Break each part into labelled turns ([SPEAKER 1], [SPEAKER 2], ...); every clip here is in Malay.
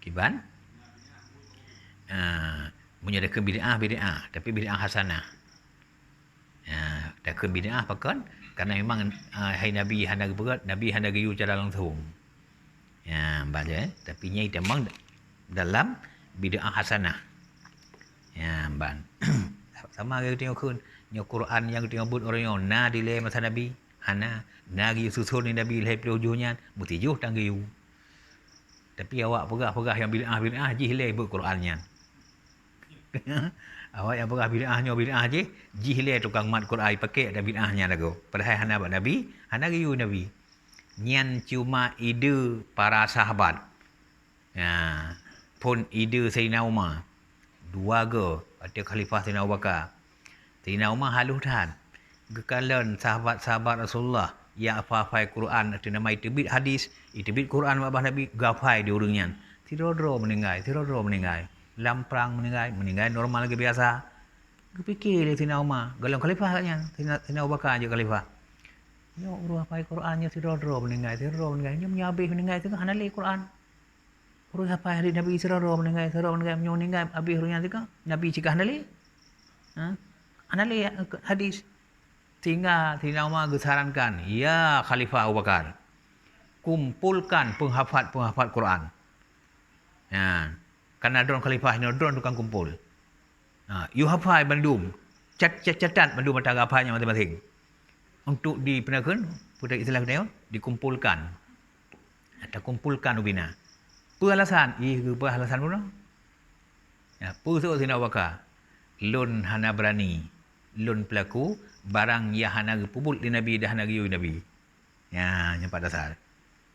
[SPEAKER 1] Kiban menyediakan bid'ah tapi bid'ah hasanah. Takkan bid'ah pakon kerana memang hai nabi hana berat nabi hana gayu cara langsung. Baca tapi nyai temang dalam bid'ah hasanah. Ban. Sama ke tengok kun nya Quran yang tengok but orang yang na dile masa nabi hana na gayu susun ni nabi lai pelujuhnya mutijuh tang gayu. Tapi awak pegah-pegah yang bid'ah jih lai but Qurannya. Awak yang pegah bid'ah je jih lai tukang mat Quran pakai ada bid'ahnya lagu. Padahal hana buat nabi, hana gayu nabi. Nyan cuma ide para sahabat. Pun ide Sayyidina Umar. Dua ke ada khalifah Sayyidina Abu Bakar. Sayyidina Umar halutan. Gekalan sahabat-sahabat Rasulullah yang hafal Quran atau nama itibit hadis, itibit Quran wabah Nabi gafai di urungnya. Tirodro meninggal. Lamprang meninggal normal lagi biasa. Kepikir dia Sayyidina Umar, galang khalifah katnya. Sayyidina Abu Bakar je khalifah. Ya urus hafal Qurannya tirodro meninggal. Nya menyabih meninggal tu kan hanali Quran. Urus hafal hadis Nabi tirodro meninggal habis urungnya tu kan Nabi cakap hanali. Hanali hadis. Sehingga Sayyidina Umar disarankan, ya Khalifah Abu Bakar, kumpulkan penghafal Quran. Karena drone Khalifah ni drone tukang kumpul. You hafal bandum, catat bandum mata hafalnya masing-masing. Untuk dipenakan, putra Islam ni dikumpulkan. Atau kumpulkan ubina. Peralasan, peralasan pun. Pusuk Sayyidina Abu Bakar, lun hana berani. Lun pelaku barang yang hana pubul di Nabi dah hana giyu Nabi. Yang pada dasar.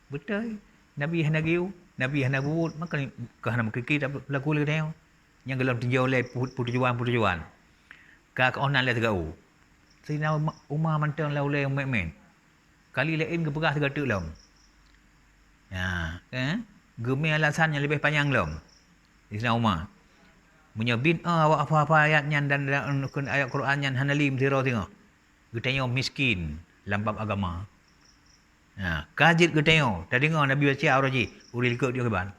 [SPEAKER 1] Betul. Nabi hana giyu, Nabi hana pubul, maka hana mengkiki tak pelaku lagi tengok. Yang gelam tinjau oleh putujuan. Ka onan le tegau. Sayyidina Umar mantang la oleh men. Kali lain ke perah segatuk lam. Gemih alasan yang lebih panjang lam. Sayyidina Umar menyebut awak apa-apa ayatnya dan ayat Qurannya hanalim zero tengok. Getanya miskin lambab agama. Kajit getanya. Tadi dengar Nabi baca orang je. Uri likut dia keban.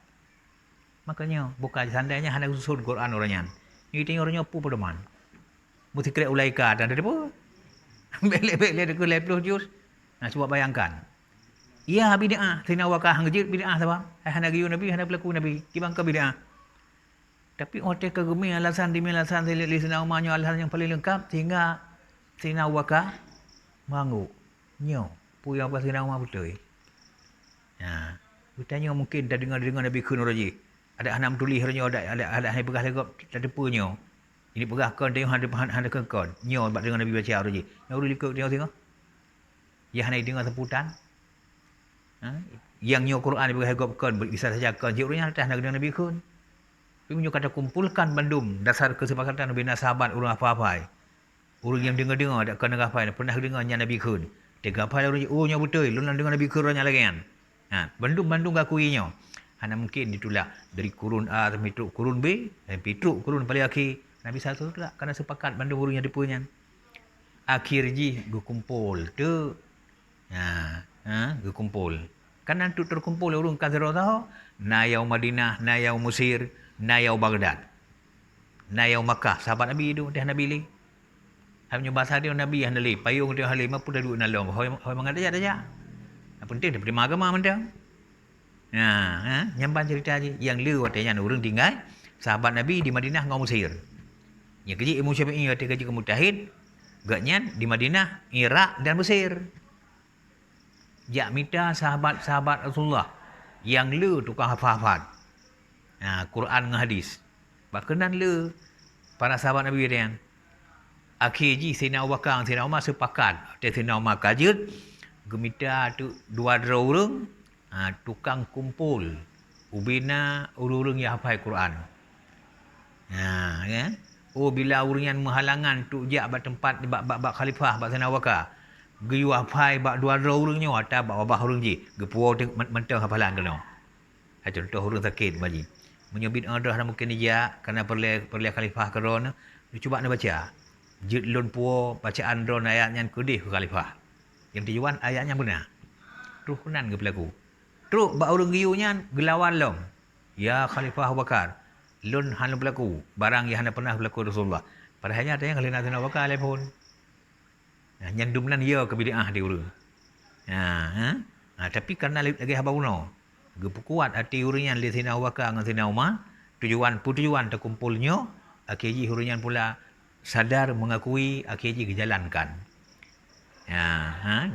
[SPEAKER 1] Makanya bukan sandainya hana susun Quran orangnya. Ini tengok orangnya apa pedoman. Mesti kira ulaika dan ada apa? Belek-belek dekat leploh jus. Cuba bayangkan. Ya bid'ah. Sayyidina Abu Bakar hang jid bid'ah sabab. Hana giyu Nabi, hana pelaku Nabi. Kibang ke bid'ah. Tapi otak kegemi alasan demi alasan Sayyidina Umar alasan yang paling lengkap sehingga Sayyidina Abu Bakar mengangguk. Nyo, puya apa Sayyidina Umar betul. Bertanya mungkin dah dengar Nabi kun raji. Ada anak tulis hanya ada hai pegah legap tak depunyo. Ini pegah kon tengok ada kon. Nyo bak dengar Nabi baca raji. Nyo likut tengok. Ya hanai dengar sebutan. Yang nyo Quran pegah legap kon bisa saja kon jirunya atas dengar Nabi kun. Tapi kata kumpulkan bandum dasar kesepakatan bina sahabat urang apa-apa. Urang yang dengar-dengar tak kena apa pernah dengarnya Nabi kun. Tega apa urang nya betul lu nak dengar Nabi kun orangnya lagi kan. Bandum ngakuinya. Hana mungkin ditolak dari kurun A sampai kurun B dan pitruk kurun paling akhir. Nabi satu tak kena sepakat bandum urang yang dipunya. Akhir ji kumpul tu. Kumpul. Kan nanti terkumpul urang kazaro tahu. Na yaum Madinah, na yaum Mesir, na yaum Baghdad. Na yaum Makkah, sahabat Nabi itu dah Nabi li. Hanya bahasa dia Nabi yang li, payung dia halim apa dah duk nalong. Hoi mengada aja. Penting daripada agama mentang. Nyampan cerita aja yang lu katanya urang tinggal sahabat Nabi di Madinah ngau Mesir. Yang kecil Imam Syafi'i kata kerja ke mujtahid, gaknya di Madinah, Iraq dan Mesir. Jak minta sahabat-sahabat Rasulullah yang le tukang hafal. Quran dengan hadis. Berkenan le para sahabat Nabi dia. Akhir ji Sayyidina Abu Bakar, Sayyidina Umar sepakat. Sayyidina Umar kajut gemita tu dua orang tukang kumpul ubina urung yang hafal Quran. Kan? Bila urang yang menghalangan tu jak bak tempat bak khalifah bak Sayyidina Abu Bakar. Geyu hafal bak dua orangnya atau bak babah orang ji. Gepuo mentang hafalan kena. Contoh orang sakit baji. Menyebut ada mungkin dia kerana perlu khalifah kerana cuba nak baca. Jid lun puo bacaan ron ayatnya kudih ke khalifah. Yang tujuan ayatnya benar. Terus kenan ke pelaku. Terus bak orang giyunya gelawan long. Ya Khalifah Abu Bakar, lun han berlaku barang yang hana pernah berlaku Rasulullah. Padahalnya ada yang khalifah Abu Bakar pun. Yang dumnan ya ke bid'ah dia urang. Tapi kerana lagi haba uno. Gepu kuat hati urian li Sina Abu Bakar dengan Sina Umar, tujuan terkumpulnya akhirnya hurian pula sadar mengakui akhirnya dijalankan.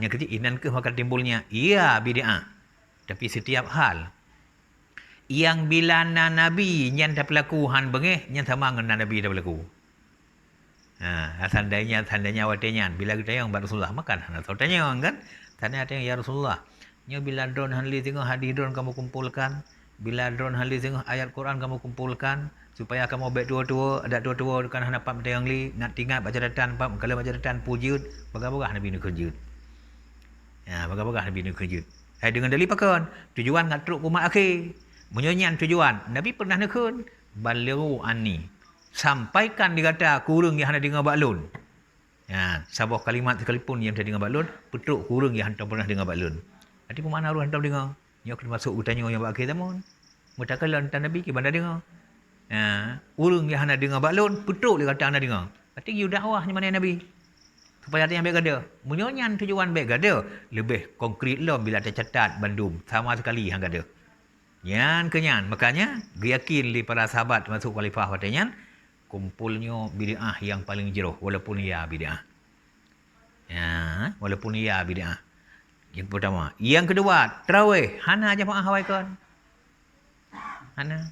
[SPEAKER 1] Yang kecil inan ke maka timbulnya iya bid'ah. Tapi setiap hal yang bila nabi yang dah berlaku han bengeh yang sama dengan nabi dah berlaku. Tandanya watenya bila kita yang Rasulullah makan atau tanya kan tanya ada yang ya Rasulullah nya bila drone hanli tengok hadis drone kamu kumpulkan, bila drone hanli tengok ayat Quran kamu kumpulkan supaya kamu baik dua-dua ada dua-dua kan hana pap yang li ngat tinggal baca datan pap kalau baca datan pujud bagah-bagah nabi ni kejut. Bagah-bagah nabi ni kejut. Dengan dalil pakon tujuan ngat truk umat akhir menyanyian tujuan nabi pernah nekun balighu anni sampaikan dikata kurang yang hana dengar baklun. Sebuah kalimat sekalipun yang dah dengar baklun petruk kurang yang hantar pernah dengar baklun. Nanti pemana orang hantar dengar. Yang kena masuk utanya yang bakai tamun. Mutakalan hantar nabi ke bandar dengar. Urang yang hana dengar baklun petruk dia kata hana dengar. Berarti you dakwah mana nabi. Supaya ada yang baik gada. Menyanyian tujuan baik gada. Lebih konkret lah bila ada catat bandum. Sama sekali hang gada. Yan kenyan. Makanya yakin li para sahabat masuk khalifah watanya kumpulnya bid'ah yang paling jeroh walaupun ia bid'ah. Walaupun ia bid'ah. Yang pertama. Yang kedua, tarawih. Hana jemaah hawaikan. Hana.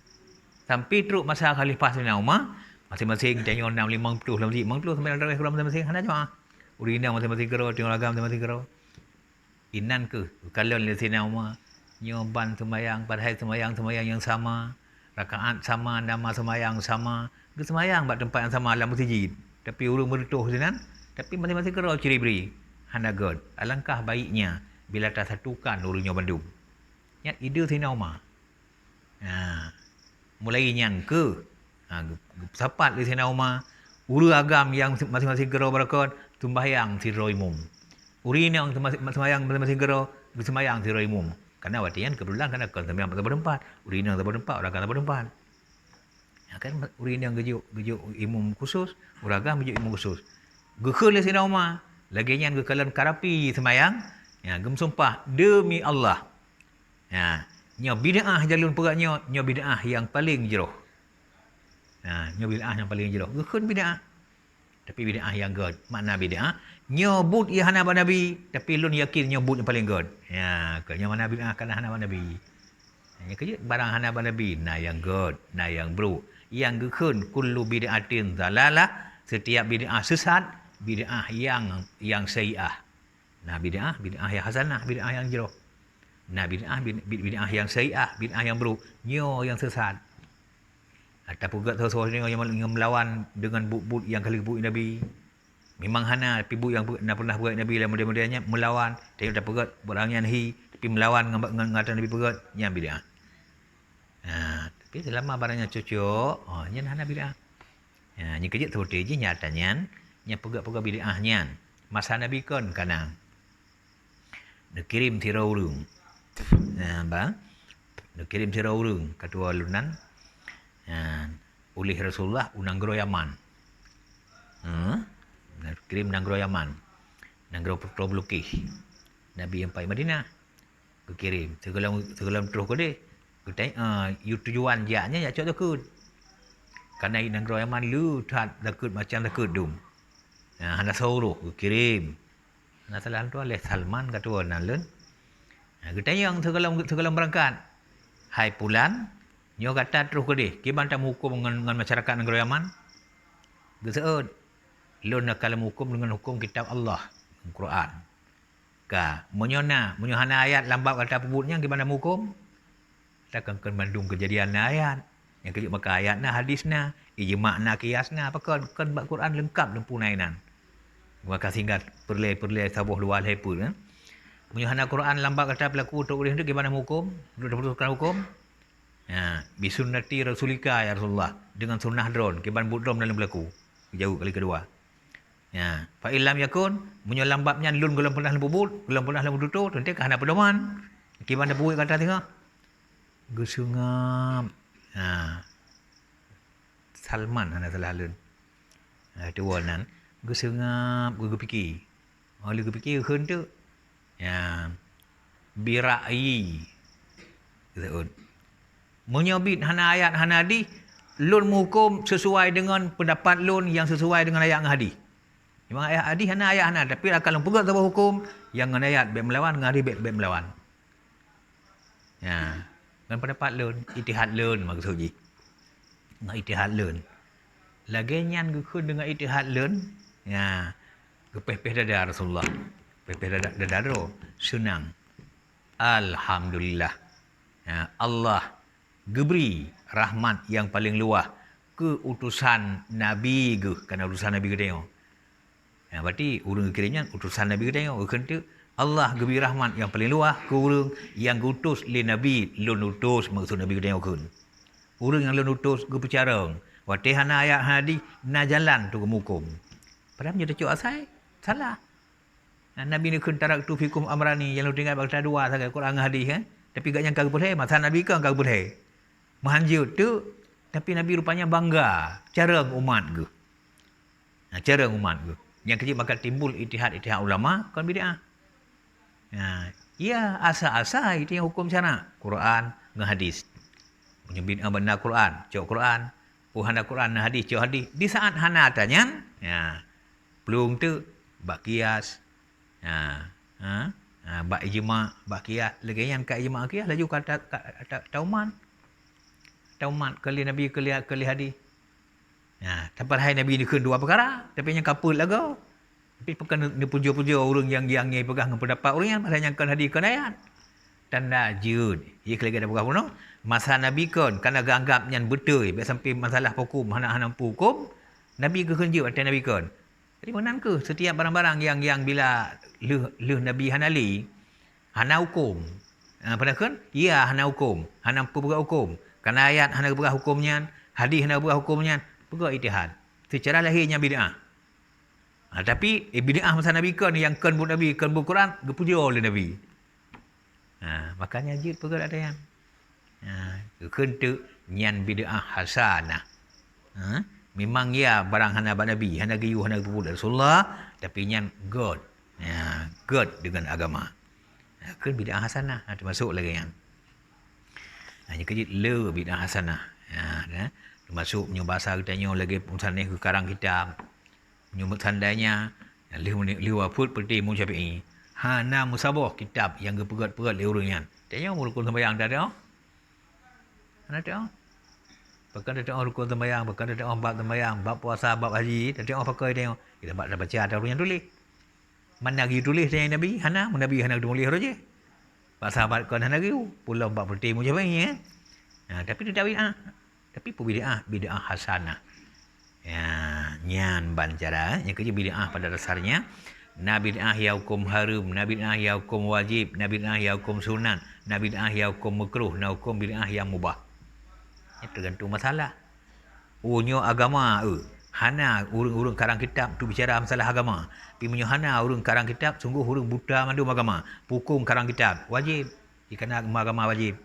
[SPEAKER 1] Sampai teruk masa khalifah Sayyidina Umar, masing-masing tanya 6, 50, 50 sampai tarawih kurang masing-masing. Hana jemaah. Urina masing-masing kero, tengok agam masing-masing kero. Inan ke? Kalau Sayyidina Umar nyoban sembahyang, padahal sembahyang yang sama, rakaat sama, nama sembahyang sama, ke sembahyang buat tempat yang sama dalam masjid. Tapi urung bertuh sinan, tapi masing-masing kero ciri-beri. Hana god. Alangkah baiknya bila tak satukan urungnya bandung. Ya ide Sayyidina Umar. Mulai nyan ke sapat di Sayyidina Umar uru agam yang masing-masing kero berakon sembahyang sira imum. Urina yang sembahyang masing-masing kero sembahyang sira imum. Karena watian kebetulan kan akan sembahyang berempat. Urina berempat, orang kata berempat. Kan urina yang gejuk imum khusus, uragam gejuk imum khusus. Gekhul Sayyidina Umar lagi nyan gekalan karapi sembahyang. Gem sumpah demi Allah. Nya bid'ah jalun peraknya, nya bid'ah yang paling jeroh. Nya bid'ah yang paling jeroh. Gekun bid'ah. Tapi bid'ah yang god. Makna bid'ah nyebut ia hana nabi, tapi lun yakin nyebut yang paling god. Nya mana bid'ah kana hana nabi. Nya kerja barang hana nabi, na yang god, na yang bro. Yang gekun kullu bid'atin dalalah, setiap bid'ah sesat, bid'ah yang sayyi'ah. Bid'ah yang hasanah, bid'ah yang jeroh. Bid'ah yang sayyi'ah, bid'ah yang buruk, nyo yang sesat. Ataupun juga sesuatu yang melawan dengan buk-buk yang kali buk Nabi. Memang hana tapi buk yang pernah buat Nabi lah mudah-mudahnya melawan. Tapi tak pegat orang yang tapi melawan dengan Nabi pegat yang bid'ah. Tapi selama barangnya cocok, nyan hana bid'ah. Ni kerja seperti je nyatanya, nya pegat-pegat bid'ahnya. Masa Nabi kan kanang. Nak kirim tirau urung. Nak kirim tirau urung ketua lunan. Oleh Rasulullah unanggro Yaman. Nak kirim nanggro Yaman. Nanggro Problukis. Nabi yang pai Madinah. Kirim. Segelam terus ko deh. Kita tujuan jaknya ya cok takut. Karena nanggro Yaman lu takut macam takut dum. Hana sauruh kirim. Nasalan tu oleh Salman ketua nalun. Kita yang segelam berangkat. Hai pulan, nyo kata terus ke dia. Kiban tak hukum dengan masyarakat negara Yaman. Geseud. Lun nak kalam hukum dengan hukum kitab Allah, Quran. Menyona ayat lambat kata pebutnya gimana hukum? Takkan bandung kejadian ayat. Yang kejut maka ayatna hadisna, ijma'na qiyasna, apa kan Quran lengkap lempunainan. Maka singkat perlai sabuh luar lepa kan. Menyuhana Quran lambat kata pelaku untuk oleh itu gimana hukum? Sudah putuskan hukum? Bisunnati Rasulika ya Rasulullah. Dengan sunnah drone. Gimana budrom dalam pelaku? Jauh kali kedua. Fa illam yakun. Menyulambatnya lun gulam pernah lembut. Gulam pernah lembut tutup. Tentu kahana pedoman. Gimana buat kata tengok? Gesungap. Ha, Salman hana salah lun. Tu nan gu sengap gu fikir. Oleh gu fikir keun tu. Ya. Birai. Gitu. Menyobit hana ayat hana hadis, lun menghukum sesuai dengan pendapat lun yang sesuai dengan ayat dan hadis. Memang ayat hadis hana ayat hana, tapi kalau pegang tahu hukum yang dengan ayat baik melawan dengan hadis baik melawan. Ya. Dengan pendapat lun, ijtihad lun maksudnya. Dengan ijtihad lun. Lagi nyan gukun dengan ijtihad lun, ya. Gepeh-peh dada Rasulullah. Peh-peh dada senang. Alhamdulillah. Ya, Allah geberi rahmat yang paling luas ke utusan Nabi ke. Kerana utusan Nabi ke tengok. Ya, berarti urang kiranya utusan Nabi ke tengok. Kerana Allah geberi rahmat yang paling luas ke urang yang utus le Nabi. Lun utus maksud Nabi ke tengok ke. Urang yang lun utus ke pecarang. Waktu hana ayat hadis na jalan tu ke mukum. Padahal dia cakap asal. Salah. Nabi ni kun taraktu fikum amrani yang lu tinggal bakta dua sangat Quran hadis kan. Tapi gak yang kagak boleh, masa Nabi kan kagak boleh. Mahanjut tu, tapi Nabi rupanya bangga. Cara umat ke. Cara umat ke. Yang kecil bakal timbul ijtihad ulama, kan bid'ah. Ya, asa-asa itu yang hukum sana. Quran dengan hadis. Punya bid'ah benar Quran, cok Quran. Hana Quran dan hadis, cok hadis. Di saat hana tanya, ya, pelung tu, bak kias. Bak ijma', bak qiyas, lagi yang kat ijma' qiyas laju kata tauman. Tauman kali Nabi kali hadis. Ya, sampai hai Nabi ni dua perkara, tapi yang kapul lagu. Tapi bukan ni puja-puja orang yang pegang pendapat orang yang pasal yang kan hadis kan ayat. Tanda jud. Ia kali ada berapa pun. Masa Nabi kan kerana anggap yang betul, biar sampai masalah hukum hana hukum, Nabi ke kunjuk atas Nabi kan. Jadi menan ke setiap barang-barang yang bila leh Nabi hanali hana hukum. Pada kan? Ya hana hukum. Hana berbuat hukum. Kerana ayat hana berbuat hukumnya, hadis hana berbuat hukumnya, berbuat ijtihad. Secara lahirnya bid'ah. Tapi bid'ah masa Nabi kan yang kan buat Nabi, kan buat Quran, gepuja oleh Nabi. Makanya jid perkara ada yang. Kan tu nyan bid'ah hasanah. Memang ya barang hana bak Nabi, hana giyu, hana berbuat Rasulullah, tapi nyan God. God dengan agama. Kan bid'ah hasanah, termasuk lagi yang. Hanya kejit le bid'ah hasanah. Termasuk punya bahasa katanya lagi musanih ke karang kitab. Punya tandanya liwa put peti mu Syafi'i. Hana musabah kitab yang gepegat-pegat le urangnya. Tanya rukun sembahyang dah ada. Hana ada. Bahkan ada orang rukun sembahyang, bahkan ada orang bab sembahyang, bab puasa, bab haji, ada orang pakai tengok. Kita baca ada orang yang tulis. Mana lagi tulis yang Nabi? Hana, Nabi hana tulis saja. Pak sahabat kan hana lagi. Pulau bab peti mu Syafi'i. Tapi tidak bid'ah. Tapi pun bid'ah hasanah. Ya, nyan bancara, yang kerja bid'ah pada dasarnya. Na bid'ah ya hukum haram, na bid'ah ya hukum wajib, na bid'ah ya hukum sunat, na bid'ah ya hukum makruh, na hukum bid'ah yang mubah. Tergantung masalah. Unyo agama hana urung karang kitab tu bicara masalah agama. Pi menyo hana urung karang kitab sungguh urung buta mandu agama. Hukum karang kitab wajib. Jika agama wajib.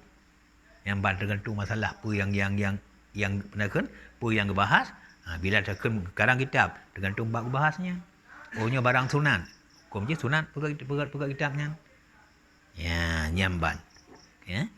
[SPEAKER 1] Yang tergantung masalah apa yang penakan, apa yang dibahas. Bila terken karang kitab tergantung bab bahasnya. Unyo barang sunat. Hukum je sunat pegat kitabnya. Ya, nyamban. Ya.